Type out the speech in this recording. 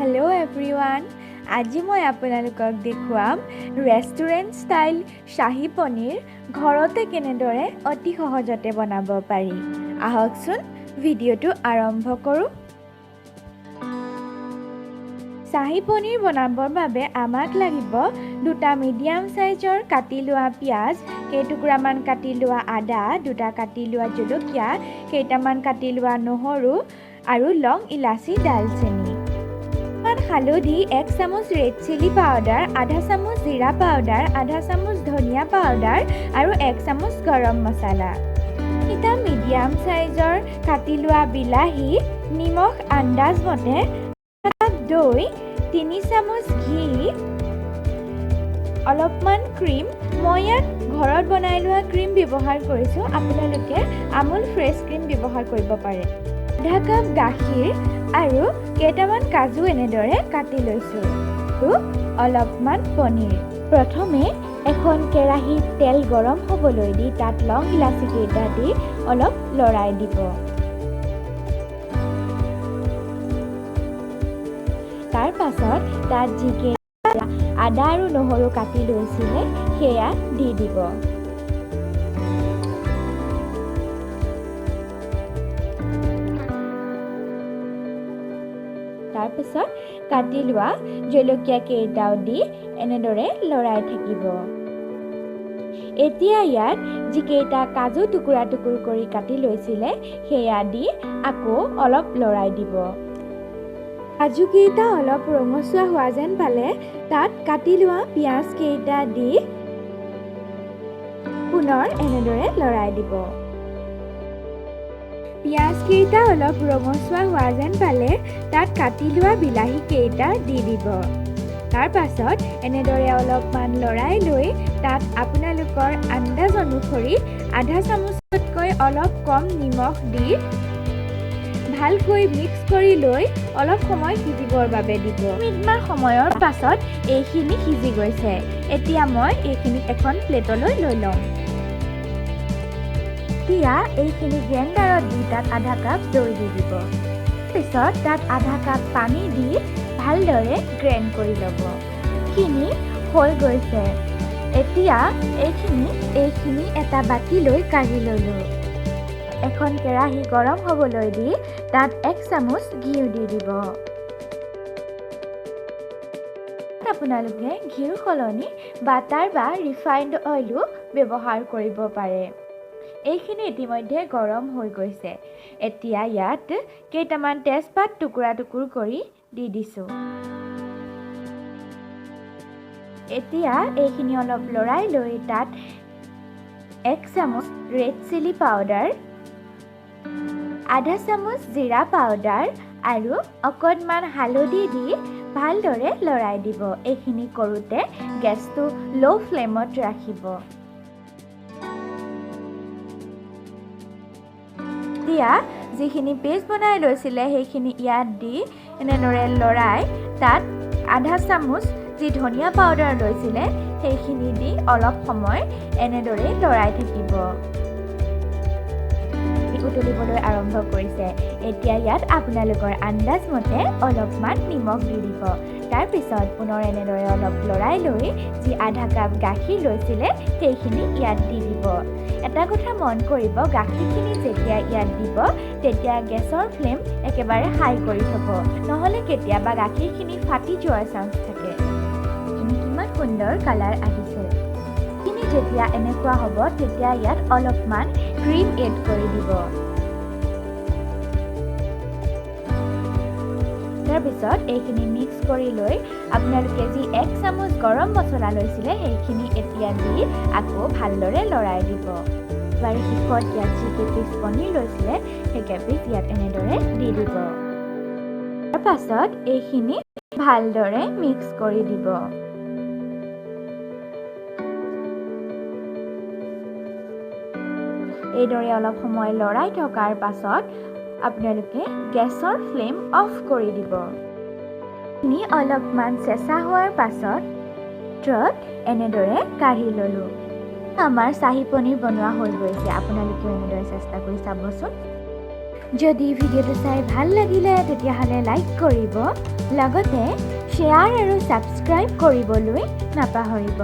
Hello everyone. আজি মই আপোনালোকক দেখুৱাম ৰেষ্টুৰেণ্ট ষ্টাইল শাহী পনীৰ ঘৰতে কেনেদৰে অতি সহজতে বনাব পাৰি। আহকচোন ভিডিঅ'টো আৰম্ভ কৰোঁ। শাহী পনীৰ বনাবৰ বাবে আমাক লাগিব দুটা মিডিয়াম সাইজৰ কাটি লোৱা পিয়াজ, কেইটুকুৰামান কাটি লোৱা আদা, দুটা কাটি লোৱা জলকীয়া, কেইটামান কাটি লোৱা নহৰু আৰু লং ইলাচি দালচেনি। হালধি 1 চামুচ ৰেড চিলি পাউডাৰ, আধা চামুচ জিৰা পাউডাৰ, আধা চামুচ ধনিয়া পাউডাৰ আৰু 1 চামুচ গৰম মছলা। এটা মিডিয়াম সাইজৰ কাটি লোৱা বিলাহী, নিমখ আন্দাজ মতে, দৈ, 3 চামুচ ঘি, অলপমান ক্ৰীম। মই ইয়াত ঘৰত বনাই লোৱা ক্ৰীম ব্যৱহাৰ কৰিছোঁ, আপোনালোকে আমুল ফ্ৰেছ ক্ৰীম ব্যৱহাৰ কৰিব পাৰে। আধা কাপ গাখীৰ আৰু কেইটামান কাজু এনেদৰে কাটি লৈছোঁ আৰু অলপমান পনীৰ। প্ৰথমে এখন কেৰাহীত তেল গৰম হ'বলৈ দি তাত লং ইলাচি কেইটা দি অলপ লৰাই দিব। তাৰ পাছত তাত যিকেইটা আদা আৰু নহৰু কাটি লৈছিলে সেয়া দি দিব। তাৰপিছত কাটি লোৱা জলকীয়া কেইটাও দি এনেদৰে লৰাই থাকিব। এতিয়া ইয়াত যিকেইটা কাজু টুকুৰা টুকুৰ কৰি কাটি লৈছিলে সেয়া দি আকৌ অলপ লৰাই দিব। কাজু কেইটা অলপ ৰঙচুৱা হোৱা যেন পালে তাত কাটি লোৱা পিঁয়াজ কেইটা দি পুনৰ এনেদৰে লৰাই দিব। পিঁয়াজ কেইটা অলপ ৰঙচুৱা হোৱা যেন পালে তাত কাটি লোৱা বিলাহী কেইটা দি দিব। তাৰ পাছত এনেদৰে অলপমান লৰাই লৈ তাত আপোনালোকৰ আন্দাজ অনুসৰি আধা চামুচতকৈ অলপ কম নিমখ দি ভালকৈ মিক্স কৰি লৈ অলপ সময় সিজিবৰ বাবে দিব। মিনিটমান সময়ৰ পাছত এইখিনি সিজি গৈছে। এতিয়া মই এইখিনি এখন প্লেটলৈ লৈ ল'ম। এতিয়া এইখিনি গ্ৰাইণ্ডাৰত দি তাত আধা কাপ দৈ দি দিব। পিছত তাত আধা কাপ পানী দি ভালদৰে গ্ৰাইণ্ড কৰি ল'ব। এইখিনি হৈ গৈছে। এতিয়া এইখিনি এটা বাতিলৈ কাঢ়ি ল'লোঁ। এখন কেৰাহী গৰম হ'বলৈ দি তাত 1 চামুচ ঘিউ দি দিব। আপোনালোকে ঘিউৰ সলনি বাটাৰ বা ৰিফাইণ্ড অইলো ব্যৱহাৰ কৰিব পাৰে। এইখিনি ইতিমধ্যে গৰম হৈ গৈছে। এতিয়া ইয়াত কেইটামান তেজপাত টুকুৰা টুকুৰ কৰি দি দিছোঁ। এতিয়া এইখিনি অলপ লৰাই লৈ তাত 1 চামুচ ৰেড চিলি পাউডাৰ, আধা চামুচ জিৰা পাউডাৰ আৰু অকণমান হালধি দি ভালদৰে লৰাই দিব। এইখিনি কৰোঁতে গেছটো ল' ফ্লেমত ৰাখিব। এতিয়া যিখিনি পেষ্ট বনাই লৈছিলে সেইখিনি ইয়াত দি এনেদৰে লৰাই তাত আধা চামুচ যি ধনিয়া পাউডাৰ লৈছিলে সেইখিনি দি অলপ সময় এনেদৰে লৰাই থাকিব। উতলিবলৈ আৰম্ভ কৰিছে। এতিয়া ইয়াত আপোনালোকৰ আন্দাজ মতে অলপমান নিমখ দি দিব। তাৰপিছত পুনৰ এনেদৰে অলপ লৰাই লৈ যি আধা কাপ গাখীৰ লৈছিলে সেইখিনি ইয়াত দি দিব। এটা কথা মন কৰিব, গাখীৰখিনি যেতিয়া ইয়াত দিব তেতিয়া গেছৰ ফ্লেম একেবাৰে হাই কৰি থ'ব, নহ'লে কেতিয়াবা গাখীৰখিনি ফাটি যোৱাৰ চান্স থাকে। কিমান সুন্দৰ কালাৰ আহিছে। যেতিয়া এনেকুৱা হ'ব তেতিয়া ইয়াত অলপমান ক্ৰীম এড কৰি দিব। তাৰপিছত এইখিনি মিক্স কৰি লৈ আপোনালোকে যি 1 চামুচ গৰম মছলা লৈছিলে সেইখিনি এতিয়া দি আকৌ ভালদৰে লৰাই দিব। বাৰে শেষত ইয়াত যি কেইপিচ পনীৰ লৈছিলে সেই কেইপিচ ইয়াত এনেদৰে দি দিব। তাৰপাছত এইখিনি ভালদৰে মিক্স কৰি দিব। এইদৰে অলপ সময় লৰাই থকাৰ পাছত আপোনালোকে গেছৰ ফ্লেম অফ কৰি দিব। অলপমান চেঁচা হোৱাৰ পাছত এনেদৰে কাঢ়ি ল'লোঁ। আমাৰ শাহী পনীৰ বনোৱা হৈ গৈছে। আপোনালোকেও এনেদৰে চেষ্টা কৰি চাবচোন। যদি ভিডিঅ'টো চাই ভাল লাগিলে তেতিয়াহ'লে লাইক কৰিব লগতে শ্বেয়াৰ আৰু ছাবস্ক্ৰাইব কৰিবলৈ নাপাহৰিব